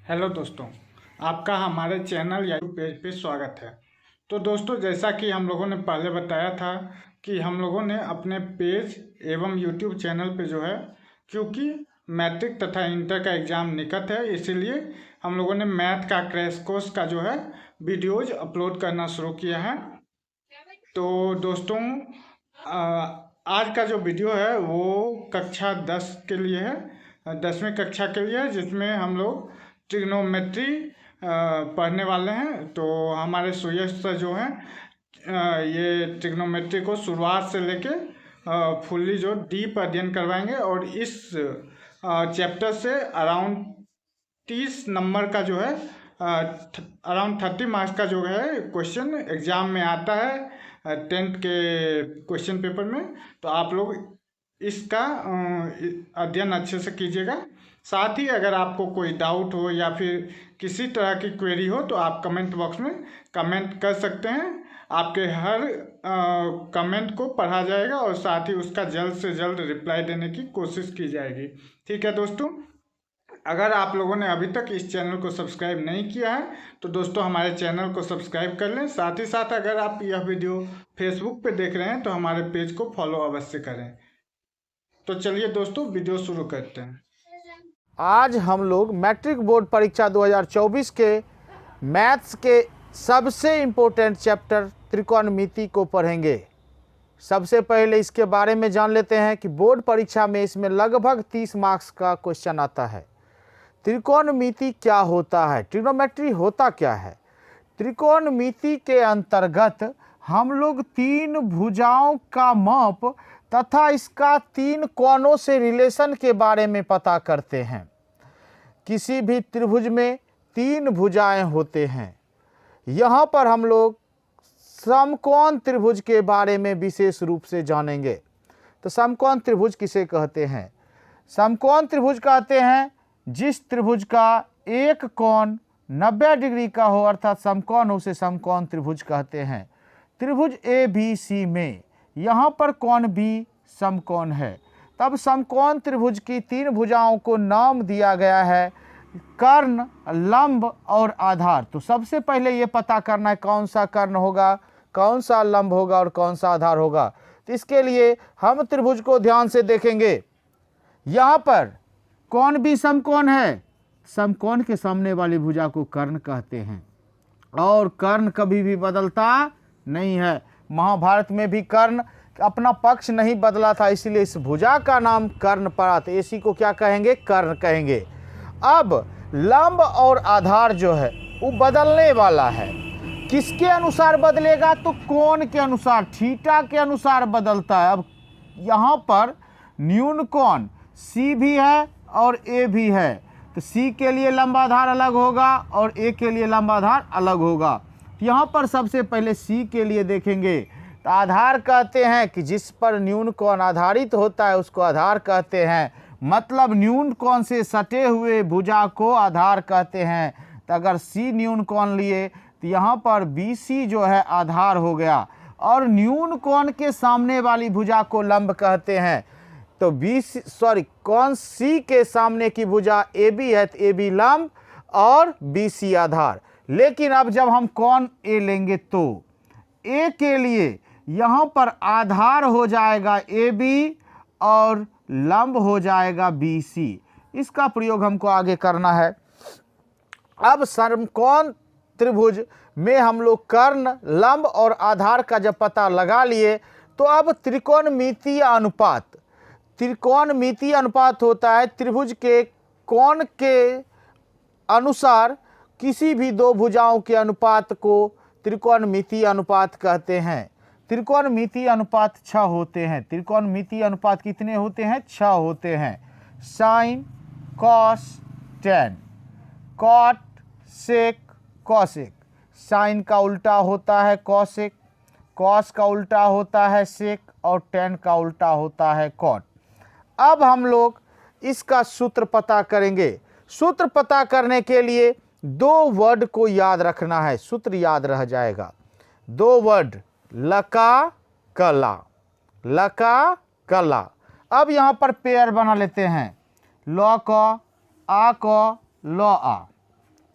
Hello दोस्तों, आपका हमारे चैनल या पेज पे स्वागत है। तो दोस्तों, जैसा कि हम लोगों ने पहले बताया था कि हम लोगों ने अपने पेज एवं यूट्यूब चैनल पे जो है, क्योंकि मैट्रिक तथा इंटर का एग्ज़ाम निकट है, इसीलिए हम लोगों ने मैथ का क्रैश कोर्स का जो है वीडियोज अपलोड करना शुरू किया है। तो दोस्तों, आज का जो वीडियो है वो कक्षा 10 के लिए है, 10वीं कक्षा के लिए है, जिसमें हम लोग ट्रिग्नोमेट्री पढ़ने वाले हैं। तो हमारे सुयश सर जो हैं ये ट्रिग्नोमेट्री को शुरुआत से लेके फुल्ली जो डीप अध्ययन करवाएंगे, और इस चैप्टर से अराउंड 30 नंबर का जो है अराउंड 30 मार्क्स का जो है क्वेश्चन एग्ज़ाम में आता है 10th के क्वेश्चन पेपर में। तो आप लोग इसका अध्ययन अच्छे से कीजिएगा। साथ ही अगर आपको कोई डाउट हो या फिर किसी तरह की क्वेरी हो तो आप कमेंट बॉक्स में कमेंट कर सकते हैं। आपके हर कमेंट को पढ़ा जाएगा और साथ ही उसका जल्द से जल्द रिप्लाई देने की कोशिश की जाएगी। ठीक है दोस्तों, अगर आप लोगों ने अभी तक इस चैनल को सब्सक्राइब नहीं किया है तो दोस्तों हमारे चैनल को सब्सक्राइब कर लें। साथ ही साथ अगर आप यह वीडियो फेसबुक पे देख रहे हैं तो हमारे पेज को फॉलो अवश्य करें। तो चलिए दोस्तों, वीडियो शुरू करते हैं। आज हम लोग मैट्रिक बोर्ड परीक्षा 2024 के मैथ्स के सबसे इम्पोर्टेंट चैप्टर त्रिकोणमिति को पढ़ेंगे। सबसे पहले इसके बारे में जान लेते हैं कि बोर्ड परीक्षा में इसमें लगभग 30 मार्क्स का क्वेश्चन आता है। त्रिकोणमिति क्या होता है, ट्रिग्नोमेट्री होता क्या है। त्रिकोणमिति के अंतर्गत हम लोग 3 भुजाओं का माप तथा इसका 3 कोणों से रिलेशन के बारे में पता करते हैं। किसी भी त्रिभुज में 3 भुजाएं होते हैं। यहाँ पर हम लोग समकोण त्रिभुज के बारे में विशेष रूप से जानेंगे। तो समकोण त्रिभुज किसे कहते हैं? समकोण त्रिभुज कहते हैं जिस त्रिभुज का एक कोण 90 डिग्री का हो, अर्थात समकोण, उसे समकोण त्रिभुज कहते हैं। त्रिभुज ABC में यहाँ पर कोण भी समकोण है। तब समकोण त्रिभुज की 3 भुजाओं को नाम दिया गया है कर्ण, लंब और आधार। तो सबसे पहले ये पता करना है कौन सा कर्ण होगा, कौन सा लंब होगा और कौन सा आधार होगा। तो इसके लिए हम त्रिभुज को ध्यान से देखेंगे। यहाँ पर कोण भी समकोण है, समकोण के सामने वाली भुजा को कर्ण कहते हैं, और कर्ण कभी भी बदलता नहीं है। महाभारत में भी कर्ण अपना पक्ष नहीं बदला था, इसलिए इस भुजा का नाम कर्ण पड़ा। तो इसी को क्या कहेंगे? कर्ण कहेंगे। अब लंब और आधार जो है वो बदलने वाला है। किसके अनुसार बदलेगा? तो कोण के अनुसार, थीटा के अनुसार बदलता है। अब यहाँ पर न्यून कोण C भी है और A भी है, तो C के लिए लंब आधार अलग होगा और A के लिए लंब आधार अलग होगा। यहाँ पर सबसे पहले C के लिए देखेंगे। तो आधार कहते हैं कि जिस पर न्यून कोण आधारित होता है उसको आधार कहते हैं। मतलब न्यून कोण से सटे हुए भुजा को आधार कहते हैं। तो अगर C न्यून कोण लिए तो यहाँ पर BC जो है आधार हो गया, और न्यून कोण के सामने वाली भुजा को लंब कहते हैं। तो कोण C के सामने की भुजा AB है तो AB लंब और BC आधार। लेकिन अब जब हम कोण A लेंगे तो A के लिए यहाँ पर आधार हो जाएगा AB और लंब हो जाएगा BC। इसका प्रयोग हमको आगे करना है। अब समकोण त्रिभुज में हम लोग कर्ण, लंब और आधार का जब पता लगा लिए तो अब त्रिकोणमितीय अनुपात, त्रिकोणमितीय अनुपात होता है त्रिभुज के कोण के अनुसार किसी भी 2 भुजाओं के अनुपात को त्रिकोणमितीय अनुपात कहते हैं। त्रिकोणमितीय अनुपात 6 होते हैं। त्रिकोणमितीय अनुपात कितने होते हैं? 6 होते हैं। साइन, कॉस, टेन, कॉट, सेक, कॉसेक। साइन का उल्टा होता है कॉसेक, कॉस का उल्टा होता है सेक और टेन का उल्टा होता है कॉट। अब हम लोग इसका सूत्र पता करेंगे। सूत्र पता करने के लिए 2 वर्ड को याद रखना है, सूत्र याद रह जाएगा। 2 वर्ड, लका कला, लका कला। अब यहाँ पर पेयर बना लेते हैं, लौ क आ क लौ आ।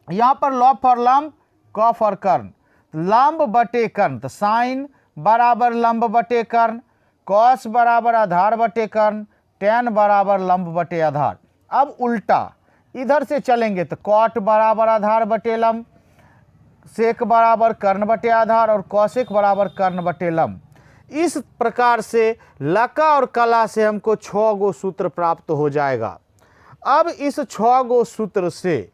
यहाँ पर लॉ फॉर लंब, क फॉर कर्ण, लंब बटे कर्ण, तो साइन बराबर लंब बटे कर्ण, कॉस बराबर आधार बटे कर्ण, टेन बराबर लंब बटे आधार। अब उल्टा इधर से चलेंगे तो कॉट बराबर आधार बटे लंब, सेक बराबर कर्ण बटे आधार और कौशिक बराबर कर्ण बटे लंब। इस प्रकार से लका और कला से हमको 6 गो सूत्र प्राप्त हो जाएगा। अब इस 6 गो सूत्र से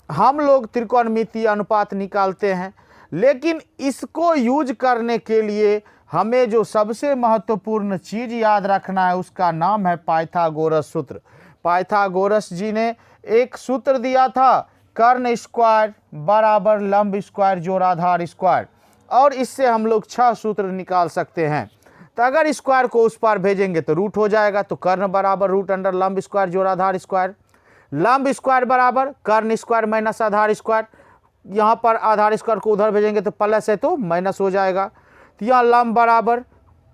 हम लोग त्रिकोणमितीय अनुपात निकालते हैं, लेकिन इसको यूज करने के लिए हमें जो सबसे महत्वपूर्ण चीज याद रखना है उसका नाम है पाइथागोरस सूत्र। पाइथागोरस जी ने एक सूत्र दिया था, कर्ण स्क्वायर बराबर लंब स्क्वायर जोड़ आधार स्क्वायर, और इससे हम लोग 6 सूत्र निकाल सकते हैं। तो अगर स्क्वायर को उस पार भेजेंगे तो रूट हो जाएगा, तो कर्ण बराबर रूट अंडर लंब स्क्वायर जोड़ आधार स्क्वायर, लंब स्क्वायर बराबर कर्ण स्क्वायर माइनस आधार स्क्वायर, यहाँ पर आधार स्क्वायर को उधर भेजेंगे तो प्लस है तो माइनस हो जाएगा, तो यहाँ लंब बराबर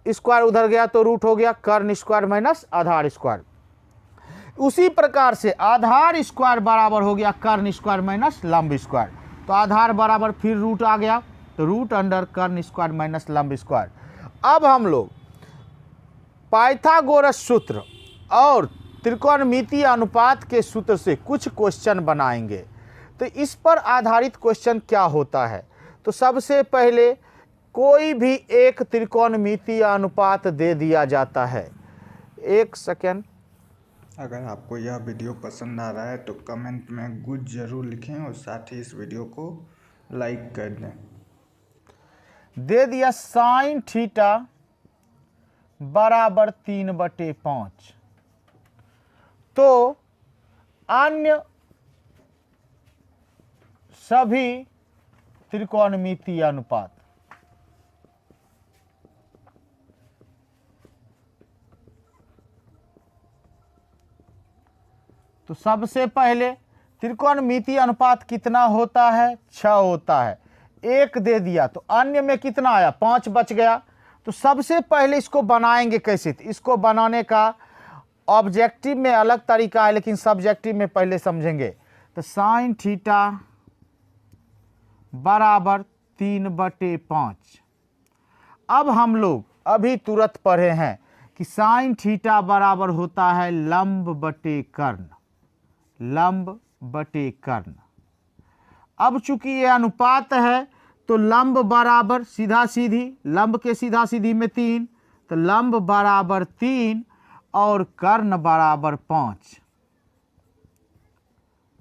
स्क्वायर उधर गया तो रूट हो गया कर्ण स्क्वायर माइनस आधार स्क्वायर। उसी प्रकार से आधार स्क्वायर बराबर हो गया कर्ण स्क्वायर माइनस लंब स्क्वायर, तो आधार बराबर फिर रूट आ गया तो रूट अंडर कर्ण स्क्वायर माइनस लंब स्क्वायर। अब हम लोग पाइथागोरस सूत्र और त्रिकोणमितीय अनुपात के सूत्र से कुछ क्वेश्चन बनाएंगे। तो इस पर आधारित क्वेश्चन क्या होता है, तो सबसे पहले कोई भी एक त्रिकोणमितीय अनुपात दे दिया जाता है। एक सेकेंड, अगर आपको यह वीडियो पसंद आ रहा है तो कमेंट में गुड जरूर लिखें और साथ ही इस वीडियो को लाइक कर दें। दे दिया साइन थीटा बराबर 3/5, तो अन्य सभी त्रिकोणमितीय अनुपात तो सबसे पहले त्रिकोणमितीय अनुपात कितना होता है, 6 होता है। एक दे दिया तो अन्य में कितना आया, 5 बच गया। तो सबसे पहले इसको बनाएंगे कैसे, तो इसको बनाने का ऑब्जेक्टिव में अलग तरीका है लेकिन सब्जेक्टिव में पहले समझेंगे। तो साइन थीटा बराबर 3/5। अब हम लोग अभी तुरंत पढ़े हैं कि साइन थीटा बराबर होता है लंब बटे कर्ण, लंब बटे कर्ण। अब चूंकि ये अनुपात है तो लंब बराबर सीधा सीधी, लंब के सीधा सीधी में 3, तो लंब बराबर 3 और कर्ण बराबर 5।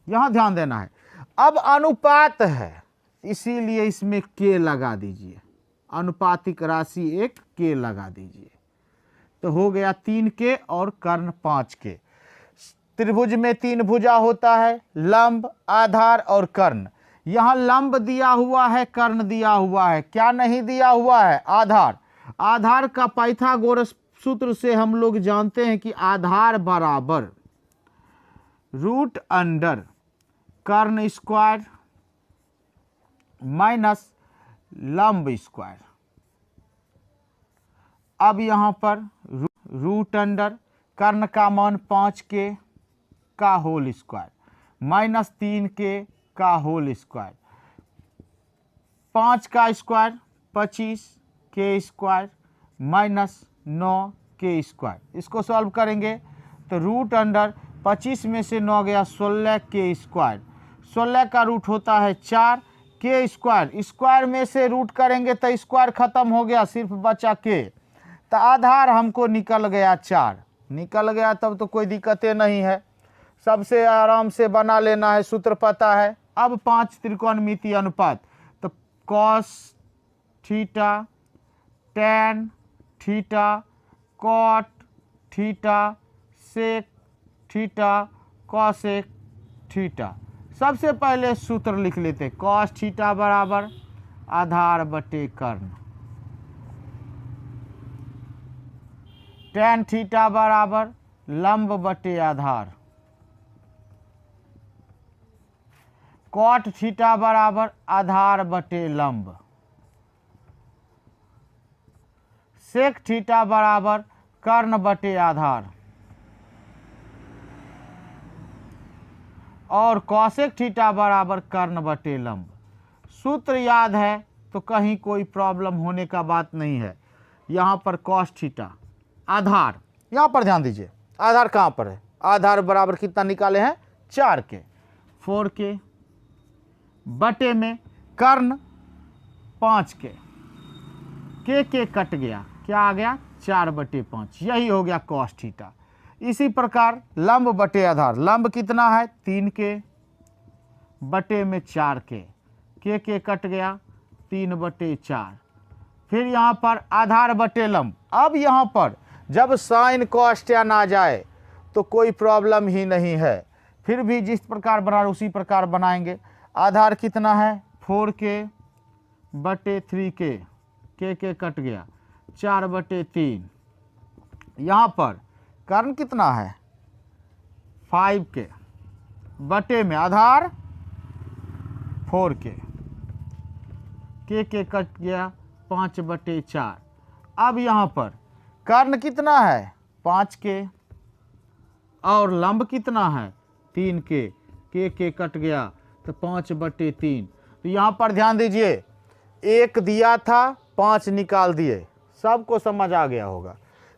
यहां ध्यान देना है। अब अनुपात है इसीलिए इसमें के लगा दीजिए, अनुपातिक राशि एक के लगा दीजिए, तो हो गया 3 के और कर्ण 5 के। त्रिभुज में 3 भुजा होता है, लंब, आधार और कर्ण। यहाँ लंब दिया हुआ है, कर्ण दिया हुआ है, क्या नहीं दिया हुआ है, आधार। आधार का पाइथागोरस सूत्र से हम लोग जानते हैं कि आधार बराबर रूट अंडर कर्ण स्क्वायर माइनस लंब स्क्वायर। अब यहाँ पर रूट अंडर कर्ण का मान 5 के का होल स्क्वायर माइनस 3 के का होल स्क्वायर, 5 का स्क्वायर 25 के स्क्वायर माइनस 9 के स्क्वायर। इसको सॉल्व करेंगे तो रूट अंडर 25 में से 9 गया 16 के स्क्वायर, 16 का रूट होता है 4 के स्क्वायर, स्क्वायर में से रूट करेंगे तो स्क्वायर खत्म हो गया, सिर्फ बचा के। तो आधार हमको निकल गया 4, निकल गया तब तो कोई दिक्कतें नहीं है, सबसे आराम से बना लेना है, सूत्र पता है। अब 5 त्रिकोणमितीय अनुपात, तो cos theta, tan theta, cot theta, sec theta, cosec theta. सबसे पहले सूत्र लिख लेते, कॉस थीटा बराबर आधार बटे कर्ण, टेन थीटा बराबर लंब बटे आधार, कॉट थीटा बराबर आधार बटे लंब, सेक थीटा बराबर कर्ण बटे आधार, और कॉसेक थीटा बराबर कर्ण बटे लंब। सूत्र याद है तो कहीं कोई प्रॉब्लम होने का बात नहीं है। यहाँ पर कॉस थीटा, आधार, यहाँ पर ध्यान दीजिए आधार कहाँ पर है, आधार बराबर कितना निकाले हैं 4 के, 4 के बटे में कर्ण 5 के कट गया, क्या आ गया 4/5, यही हो गया कॉस थीटा। इसी प्रकार लंब बटे आधार, लंब कितना है 3 के बटे में 4 के कट गया 3/4। फिर यहाँ पर आधार बटे लंब। अब यहाँ पर जब साइन कॉस टैन आ जाए तो कोई प्रॉब्लम ही नहीं है, फिर भी जिस प्रकार बना उसी प्रकार बनाएंगे। आधार कितना है 4 के बटे 3 के कट गया 4/3। यहाँ पर कर्ण कितना है 5 के बटे में आधार 4 के कट गया 5/4। अब यहाँ पर कर्ण कितना है 5 के और लंब कितना है 3 के कट गया तो 5/3। तो यहाँ पर ध्यान दीजिए, 1 दिया था 5 निकाल दिए। सबको समझ आ गया होगा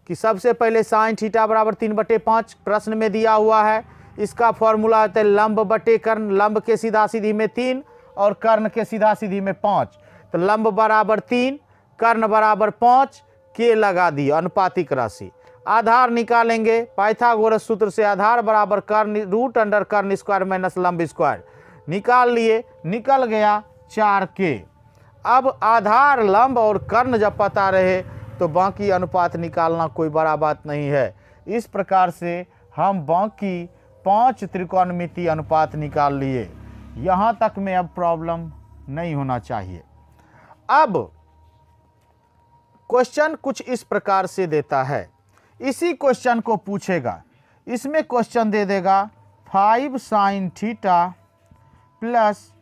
कि सबसे पहले साइन थीटा बराबर 3/5 प्रश्न में दिया हुआ है। इसका फॉर्मूला होता है लंब बटे कर्ण, लंब के सीधा सीधी में 3 और कर्ण के सीधा सीधी में 5। तो लंब बराबर 3, कर्ण बराबर 5, के लगा दिए अनुपातिक राशि। आधार निकालेंगे पाइथागोरस सूत्र से, आधार बराबर कर्ण रूट अंडर कर्ण स्क्वायर माइनस लंब स्क्वायर, निकाल लिए, निकल गया 4 के। अब आधार लंब और कर्ण जब पता रहे तो बाकी अनुपात निकालना कोई बड़ा बात नहीं है। इस प्रकार से हम बाकी 5 त्रिकोणमितीय अनुपात निकाल लिए। यहाँ तक में अब प्रॉब्लम नहीं होना चाहिए। अब क्वेश्चन कुछ इस प्रकार से देता है, इसी क्वेश्चन को पूछेगा। इसमें क्वेश्चन दे देगा 5 sine theta plus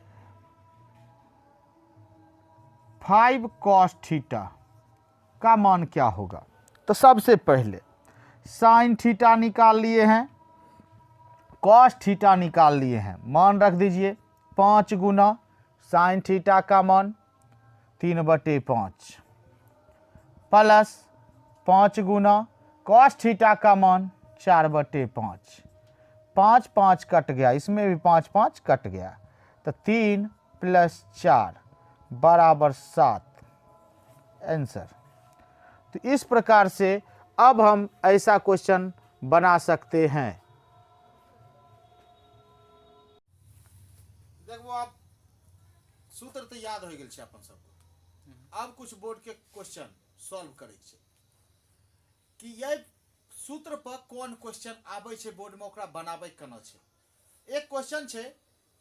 5 cos theta का मान क्या होगा। तो सबसे पहले साइन थीटा निकाल लिए हैं, कॉस थीटा निकाल लिए हैं, मान रख दीजिए 5 गुना साइन थीटा का मान 3/5 प्लस 5 गुना कॉस थीटा का मान 4/5। 5 कट गया, इसमें भी 5 कट गया, तो 3 + 4 बराबर 7 आंसर। तो इस प्रकार से अब हम ऐसा क्वेश्चन बना सकते हैं। देखो आप सूत्र तो याद हो गेल छै अपन सबको। अब कुछ बोर्ड के क्वेश्चन सॉल्व करे छै कि ये सूत्र पर कौन क्वेश्चन आबै छै बोर्ड में, ओकरा बनाबै केना छै। एक क्वेश्चन छै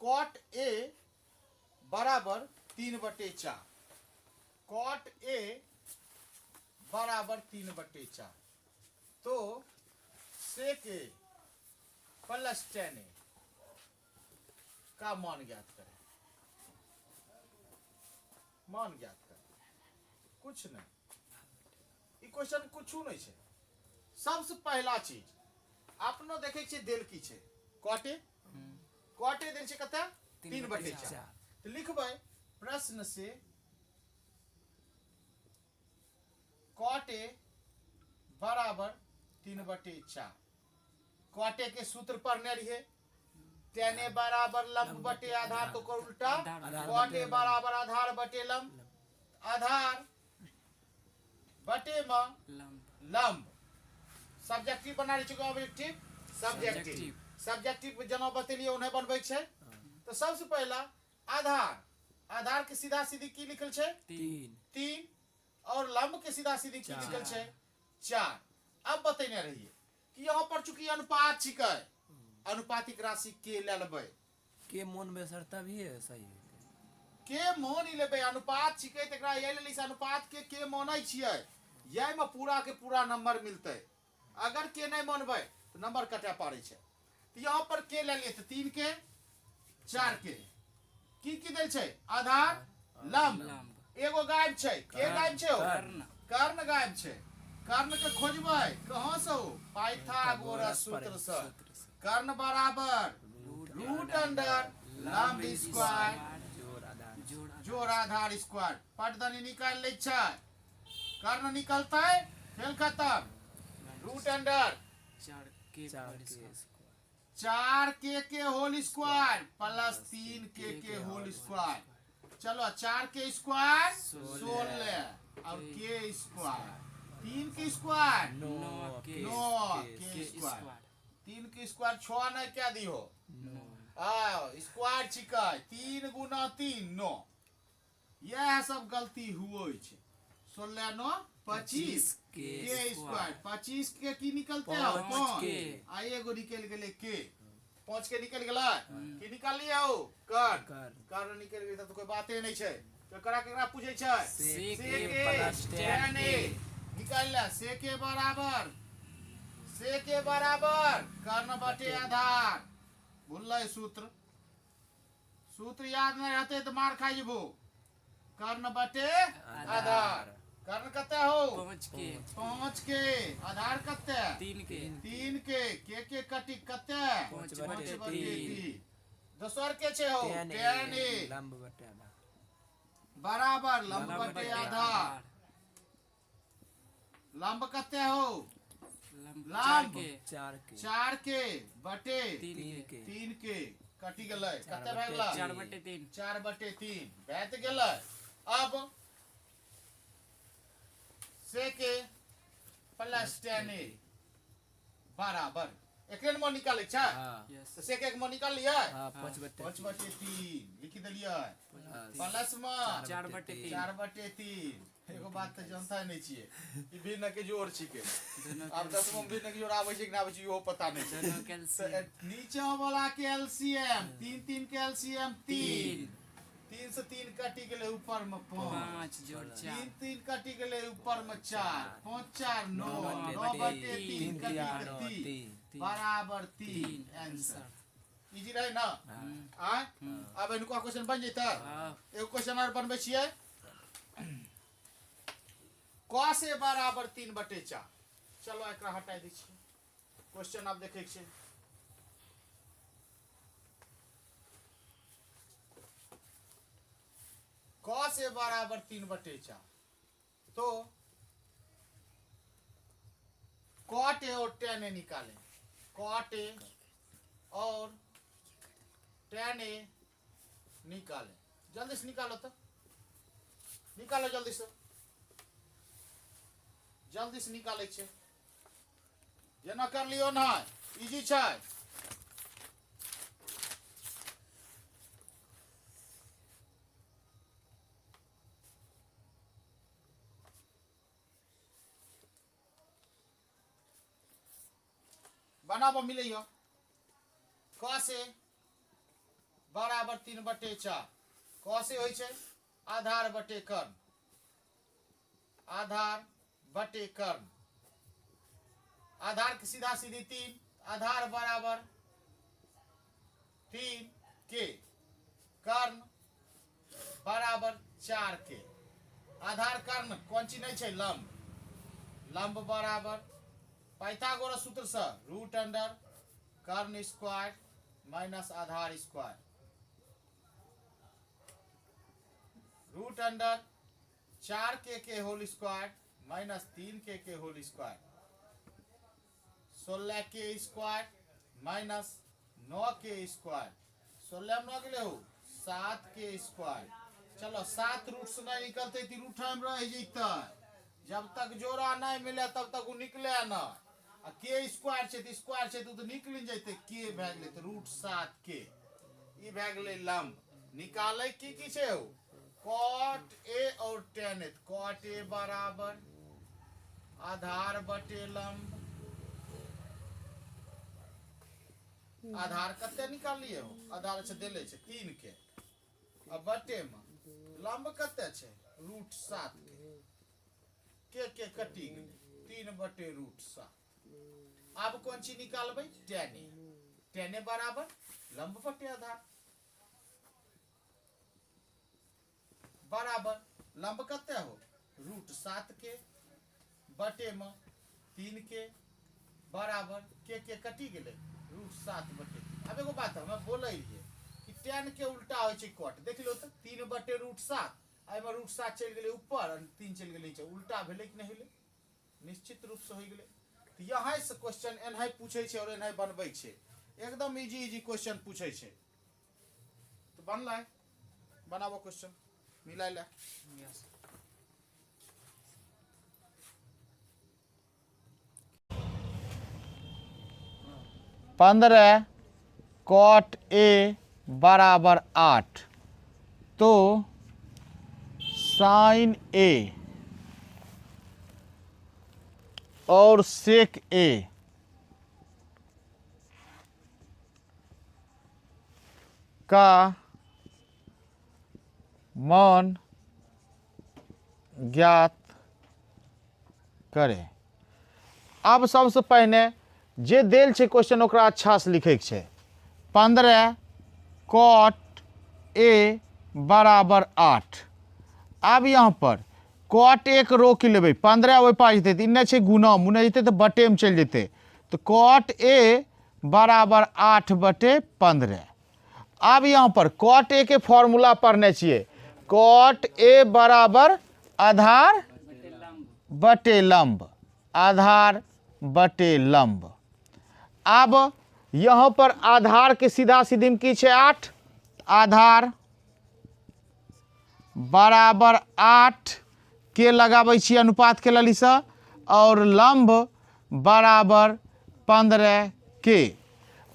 cot A बराबर 3/4, cot A बराबर 3/4, तो sec A plus tan A का मान ज्ञात करें। मान ज्ञात करें, कुछ नहीं, क्वेश्चन कुछ नहीं है। सबसे पहला चीज अपनो देखे छे देल की छे cot A देल छे कते 3/4। तो लिखबै प्रश्न से cot A बराबर 3/4। cot A के सूत्र पढ़ने रहिए, tan A बराबर लंब बटे आधार, तो उल्टा cot A बराबर आधार बटे लंब, आधार बटे में लंब। सब्जेक्टिव बना रही है, ऑब्जेक्टिव सब्जेक्टिव, सब्जेक्टिव जना बतेलिए उन्हें बनबै छै। तो सबसे पहला आधार, आधार के सीधा सीधी की लिखल छै 3 और लंब के सीधा सीधी की लिखल छै 4। अब बतेने रहिए कि यहाँ पर चूंकि अनुपात छिकै, अनुपातिक राशि के ले लेबै, के मोन बेसरता भी है सही है। के मोन ही लेबै, अनुपात छिकै त एकरा ये लेली से अनुपात के मानै छियै, यही में पूरा के पूरा नंबर मिलते। अगर के नहीं मानबै तो नंबर कटे पड़े छै। तो यहाँ पर के ले लिए तो 3 के 4 के की देल छै आधार लंब, एगो गायब छै, के गायब छै कर्ण गायब छै। कर्ण के खोजबै कहां से हो, पाइथागोरस सूत्र से। कर्ण बराबर रूट अंडर लंब स्क्वायर जोड़ आधार स्क्वायर पटदनी निकाल ले छै कर्ण निकलते खेल खत्म रूट अंडर 4k के whole square plus 3k whole square चलो 4k स्क्वायर 16 और k स्क्वायर 3 के स्क्वायर 9k स्क्वायर 3 के स्क्वायर 6 नहीं क्या दी हो स्क्वायर छिकै 3 गुना 3 9 यह सब गलती हुए छै 16 9 25 के स्क्वायर 25 के की निकलते हो 5 आ एगो निकल गेले के 5 के निकल गेलै की निकालिए हो कर्ण निकल गेलै त कोई बाते नहीं छै केकरा पूछे छै sec प्लस tan a निकाल ले sec के बराबर कर्ण बटे आधार भूल सूत्र याद नहीं रहते तो मार खाई जेबो कर्ण बटे आधार कर्ण कते हो 5 के आधार कते 3 के कटी कते 5 बटे 3 दोसर के छे हो tan a बराबर लंब बटे आधार लंब कते हो लंब 4 के बटे 3 के कटी गेलै कते भए गेलै 4 बटे 3 बैठ गेलै अब sec प्लस tan a बराबर एकरे में निकाले छै तो sec एक में निकाल लिया 5 बटे 3 लिख दिलिए प्लस में 4 बटे 3 एगो बात तो जानता नहीं छिए ई भिन्न के जोड़ छिके अब 10 में भिन्न के जोड़ आबै छै कि ना आबै छै इहो पता नहीं छै नीचे वाला के एलसीएम 3 के एलसीएम 3 से 3 कटी गेले ऊपर में 5 जोड़ 3 कटी गेले ऊपर में 4 5 4 9 बटे 3 कटी 3 बराबर 3 आंसर इजी रहे ना अब इनको क्वेश्चन बन जेतै एगो क्वेश्चन और बनबै छियै क से बराबर 3 बटे 4 चलो एकरा हटा दै छी क्वेश्चन आप देखे छै क से बराबर 3 बटे 4 तो cot a और tan a निकालें cot a और tan a निकालें जल्दी से निकालो तो निकालो जल्दी से निकाले छै जेना कर लियो ना इजी छै बनाबो मिलैयो क से बराबर 3 बटे 4 क से होय छै आधार बटे कर्ण आधार के सीधा सीधी 3 आधार बराबर 3 के कर्ण बराबर 4 के आधार कर्ण कौन चीज नहीं छै लंब बराबर पाइथागोरस सूत्र से रूट अंडर कर्ण स्क्वायर माइनस आधार स्क्वायर रूट अंडर 4k के whole square minus 3k whole square 16k square minus 9k square 16 में गेले हो 7k स्क्वायर चलो 7 रूट से नहीं निकलते थी रूट हम रह जैते जब तक जोड़ा नहीं मिले तब तक वो निकले ना आ k स्क्वायर छै त स्क्वायर छै तो निकल जैते k भए गेले त रूट 7k ई भए गेले लंब निकाले की छै हो cot a और tan a cot a बराबर आधार बटे लंब आधार कते निकालिए हो आधार से देले छै 3 के अब बटे में लंब कते छै रूट 7 के कटी गेले 3 बटे रूट 7 अब कौन चीज निकालबै tan a बराबर लंब बटे आधार बराबर लंब कते हो रूट 7 के बटे में 3 के बराबर के कटी गेले रूट 7 बटे अब एगो बात हम बोले कि tan के उल्टा हो छै cot। देख लो तो 3/√7 आई में √7 चल गेले ऊपर और 3 चल गेले नीचे, उल्टा भेले कि नहीं भेले? निश्चित रूप से हो गेले। तो यहाँ से क्वेश्चन एनाही पूछे छै और एनाही बनबै छै, एकदम इजी क्वेश्चन पूछे छै। तो बनला बनाबो क्वेश्चन मिला ले। पंद्रह cot A बराबर 8 तो sin A और sec A का मान ज्ञात करें। अब सबसे पहले जे देल छै क्वेश्चन ओकरा अच्छा से लिखे के छै। 15 cot A बराबर 8। अब यहाँ पर cot A के रोक लेबै, 15 ओहि पास जेतै, इन्ने छै गुना मुने जेतै तो बटे में चल जेतै। तो cot A बराबर 8/15। अब यहाँ पर cot A के फॉर्मूला पढ़ने छिए। cot A बराबर आधार बटे लंब, आधार बटे लंब। अब यहाँ पर आधार के सीधा सीधी में की छै 8, आधार बराबर 8 के लगाबै छी अनुपात के लली से, और लंब बराबर 15 के।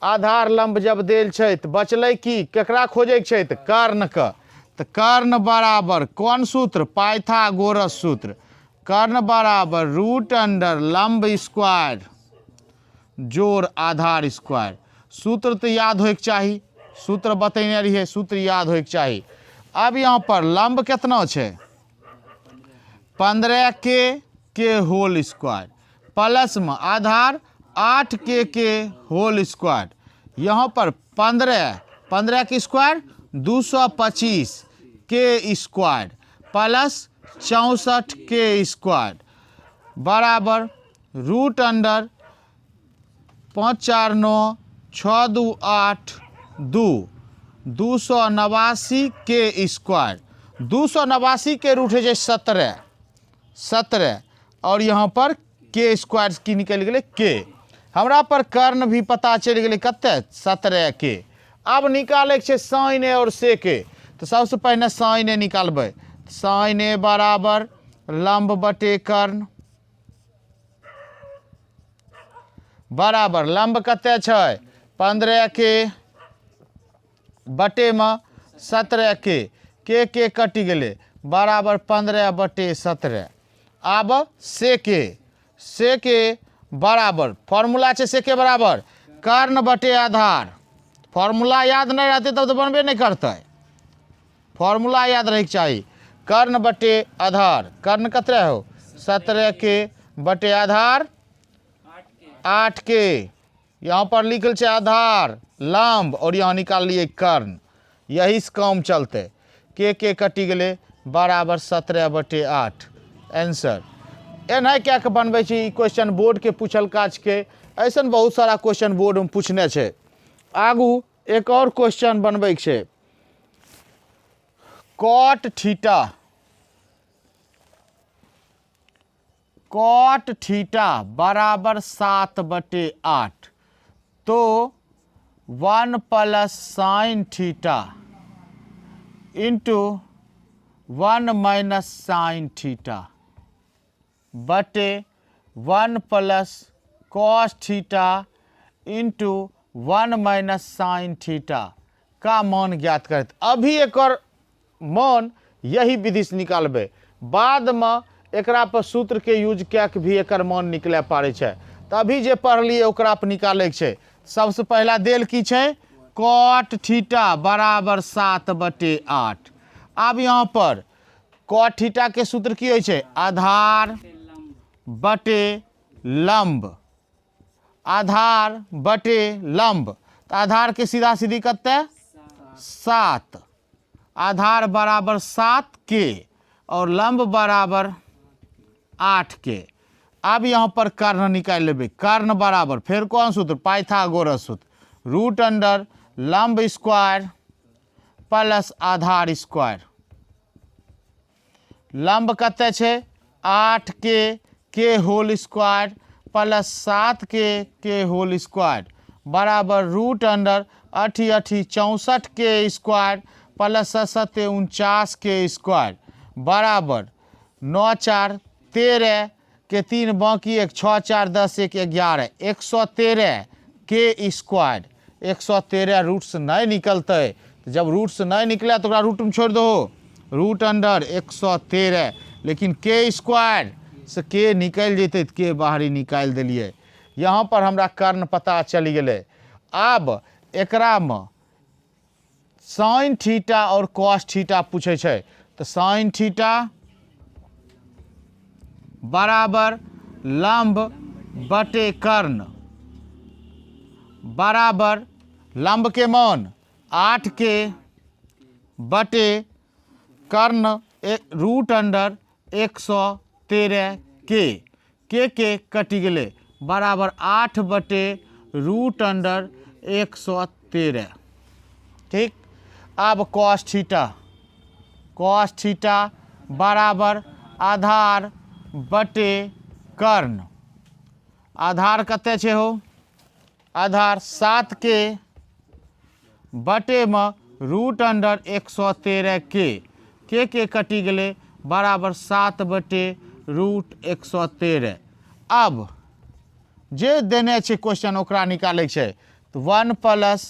आधार लंब जब देल छै तो बचलै की, केकरा खोजे के छै तो कर्ण के। तो कर्ण बराबर कौन सूत्र? पाइथागोरस सूत्र। कर्ण बराबर √अंडर लंब स्क्वायर जोड़ आधार स्क्वायर। सूत्र तो याद होए के चाहिए, सूत्र बतैने रहिए, सूत्र याद होए के चाहिए। अब यहाँ पर लंब कितना छै? 15 के होल स्क्वायर प्लस में आधार 8 के होल स्क्वायर। यहाँ पर 15 के स्क्वायर 225 के स्क्वायर प्लस 64 के स्क्वायर बराबर √अंडर 5 4 9 6 2 8 2 289 के स्क्वायर। 289 के रूट है 17 और यहाँ पर के स्क्वायर की निकल गए के। हमरा पर कर्ण भी पता चल गए कते 17 के। अब निकाले के साइन ए और सेक ए। तो सबसे पहले साइन ए निकालबे। साइन ए बराबर लंब बटे कर्ण बराबर लंब कते छै 15 के बटे में 17 के कटि गेले बराबर 15/17। अब सेक ए बराबर फॉर्मूला छै सेक ए बराबर कर्ण बटे आधार। फॉर्मूला याद नहीं रहते तब तो बनबे नहीं करते, फॉर्मूला याद रहे चाहिए। कर्ण बटे आधार, कर्ण कतरे हो 17 के बटे आधार 8 के। यहाँ पर लिखल छै आधार लंब और यहाँ निकाल लिए कर्ण, यही से काम चलते। के कटि गेले बराबर 17/8 आंसर। एना क्या के बनबै छी क्वेश्चन बोर्ड के पूछल काज के। ऐसा बहुत सारा क्वेश्चन बोर्ड में पूछने छै। आगू एक और क्वेश्चन बनबै छै cot थीटा बराबर 7/8 तो 1 + sin theta into 1 - sin theta बटे 1 + cos theta into 1 - sin theta का मान ज्ञात करते। अभी एक मान यही विधि से निकालबे, बाद में एकरा पर सूत्र के यूज क्या के भी एक मान निकले पारे छै। तो अभी जे पढ़लिए ओकरा पर निकाले के छै। सबसे पहला देल की छै cot थीटा बराबर 7/8। अब यहाँ पर cot थीटा के सूत्र की होय छै आधार बटे लंब, आधार बटे लंब। तो आधार के सीधा सीधी कते 7, आधार बराबर 7 के और लंब बराबर 8 के। अब यहाँ पर कर्ण निकाल लेबे, कर्ण बराबर फिर कौन सूत्र पाइथागोरस सूत्र रूट अंडर लंब स्क्वायर प्लस आधार स्क्वायर। लंब कते छे 8k whole square plus 7k whole square बराबर root under 8×8 = 64k square plus 7 49k square बराबर 9×4 = 13 के 3 बाकी 1 6×4 = 10 1 11 113k स्क्वायर। 113 रूट से नहीं निकलते, जब रूट से नहीं निकला तो रूट में छोड़ दो, रूट अंडर 113, लेकिन के स्क्वायर से के निकल जेते तो के बाहरी निकाल दिलिए। यहाँ पर हमरा कर्ण पता चल गए। अब एकरा में साइन थीटा और कॉस थीटा पूछे छे, तो साइन थीटा बराबर लंब बटे कर्ण बराबर लंब के मान 8k बटे कर्ण रूट अंडर 113k कटी गए बराबर 8 बटे रूट अंडर 113। ठीक। अब कॉस थीटा बराबर आधार बटे कर्ण। आधार कते छे हो, आधार 7k बटे में रूट अंडर 113k के कटी गए बराबर 7 बटे रूट 113। अब जे देने छे क्वेश्चन ओकरा निकाले छे, तो 1 plus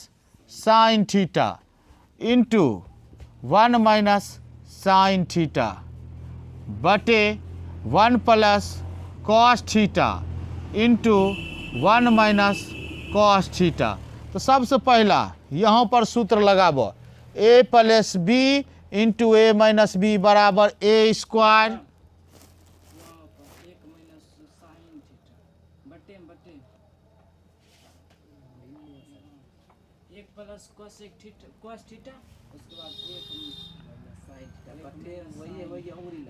sine theta into 1 minus sine theta बटे 1 plus cos theta into 1 minus cos theta. तो सबसे पहला यहाँ पर सूत्र लगाबो, a plus b into a minus b बराबर ए स्क्वायर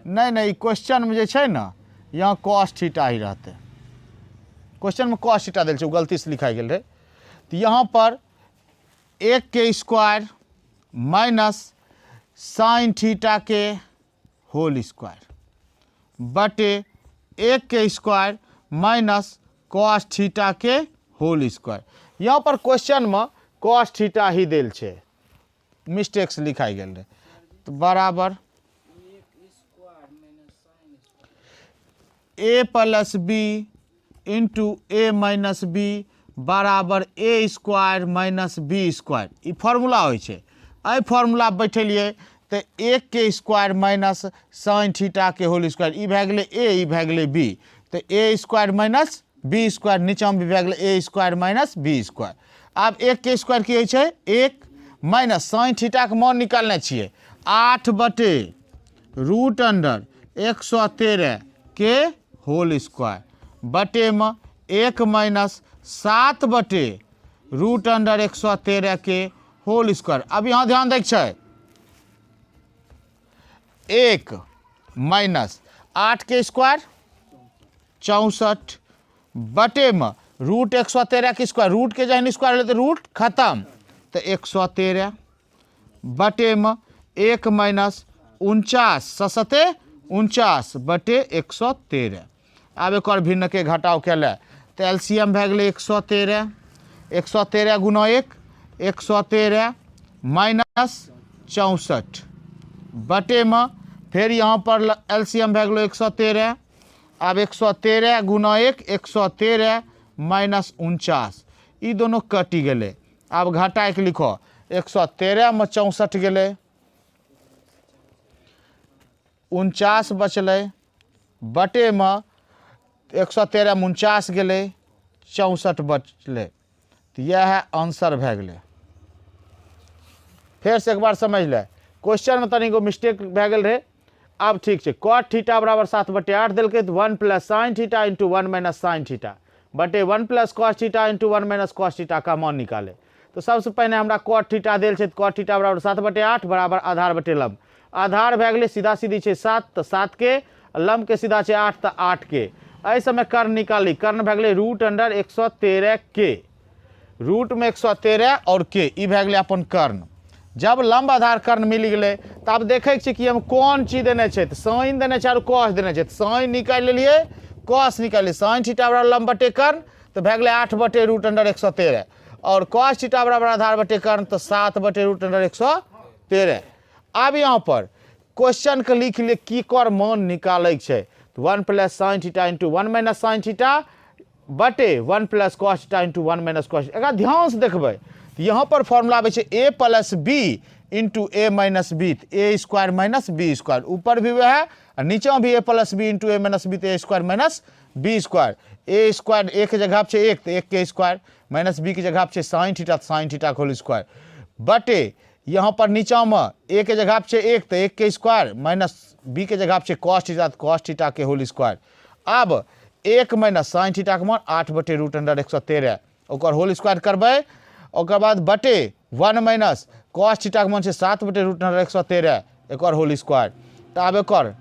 नहीं क्वेश्चन में जे छे ना, यहाँ कॉस थीटा ही रहते। क्वेश्चन में कॉस थीटा दिल छे, गलती से लिखाई गेल रहे। तो यहाँ पर 1k square minus sine theta के होल स्क्वायर बटे 1k square minus cos theta के होल स्क्वायर। यहाँ पर क्वेश्चन में कॉस थीटा ही दिल छे, मिस्टेक से लिखाई गेल रहे। तो बराबर a plus b into a minus b बराबर a square minus b square. ई फॉर्मूला होइ छे। आई फॉर्मूला बैठेलिए तो 1k square minus sine theta के होल स्क्वायर, ई भए गेलै a, ई भए गेलै b, तो a square minus b square, नीचा में भी भए गेलै a square minus b square. आब 1k स्क्वायर की होइ छे 1 माइनस साइन थीटा के मान निकालने छिए 8 बटे रूट अंडर 113 के होल स्क्वायर बटे में 1 माइनस 7 बटे रूट अंडर 113 के होल स्क्वायर। अब यहाँ ध्यान देख छे 1 माइनस 8k स्क्वायर 64 बटे में रूट 113 के स्क्वायर, रूट के जहन स्क्वायर ले तो रूट खत्म, तो 113 बटे में 1 माइनस 49 49 बटे 113। अब एक और भिन्न के घटाव कैले तो एलसीएम भए गेलै 113 113 गुना 1 113 माइनस 64 बटे में फिर यहाँ पर एलसीएम भए गेलो 113। अब 113 गुना 1 113 माइनस 49, ई दोनों कटी गए। अब घटा के लिखो 113 में 64 गए 49 बचल बटे में 113 में 49 गए 64 बचल। तो यह है आंसर भए गेलै। फिर से एक बार समझ ले, क्वेश्चन में तनिको मिस्टेक भए गेल रहे। अब ठीक है, कॉट थीटा बराबर 7 बटे 8 दिलके, तो 1 plus sine theta into 1 minus sine theta बटे 1 plus cos theta into 1 minus cos theta का मान निकाले। तो सबसे पहले हमरा कॉट थीटा दिल है, तो कॉट थीटा बराबर 7 बटे 8 बराबर आधार बटे लंब। आधार भए गेलै सीधा सीधी है 7, तो 7 के, लंब के सीधा है 8, तो 8 के। ऐ समय कर्ण निकाली, कर्ण भए गेलै रूट अंडर 113 के रूट में 113 और के ई भए गेलै अपन कर्ण। जब लंब आधार कर्ण मिल गेलै तऽ आब देखै छियै कि हम कोन चीज देने छै, तऽ साइन देने छै और कॉस देने छै, तऽ साइन निकालि लेलियै, कॉस निकालि साइन थीटा बराबर लंब बटे कर्ण तऽ भए गेलै 8 बटे रूट अंडर 113 और कॉस थीटा बराबर आधार बटे कर्ण तऽ 7 बटे रूट अंडर 113। अब यहाँ पर क्वेश्चन के लिख लिये की कर मान निकालै छै, तो 1 plus sine theta into 1 minus sine theta बटे 1 plus cos theta into 1 minus cos. एकरा ध्यान से देखबै तो यहाँ पर फॉर्मूला आबै छै ए plus b into a minus B, A square minus b square, ऊपर भी वह है और नीचे भी ए plus b into a minus B, A square minus b square. A square ए के जगह पे 1 तो 1 के स्क्वायर, माइनस बी की जगह पे साइन थीटा होल स्क्वायर बटे यहाँ पर नीचा में ए के जगह पे 1 तो 1 के स्क्वायर माइनस बी के जगह पे कॉस थीटा के होल स्क्वायर। अब 1 माइनस साइन थीटा के मान 8 बटे रूट अंडर 113 ओकर होल स्क्वायर करबै, ओकर बाद बटे 1 माइनस कॉस थीटा के मान छै 7 बटे रूट अंडर 113 एकर होल स्क्वायर। तो अब एकर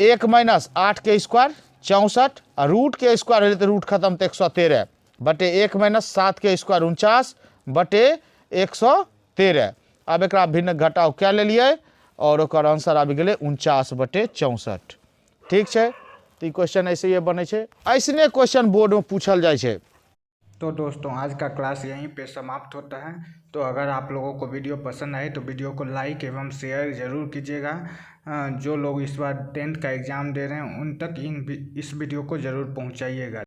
1 माइनस 8 के स्क्वायर 64 और रूट के स्क्वायर होलै तो रूट खत्म तो 113 बटे 1 माइनस 7 के स्क्वायर 49 बटे 113। अब एक भिन्न घटाव क्या लेलिए और ओकर आंसर आबि गेलै 49 बटे 64। ठीक है, तो क्वेश्चन ऐसे ही बने छै, ऐसने क्वेश्चन बोर्ड में पूछल जाए छै। तो दोस्तों आज का क्लास यहीं पे समाप्त होता है। तो अगर आप लोगों को वीडियो पसंद आए तो वीडियो को लाइक एवं शेयर ज़रूर कीजिएगा। जो लोग इस बार 10th का एग्ज़ाम दे रहे हैं उन तक इस वीडियो को ज़रूर पहुंचाइएगा।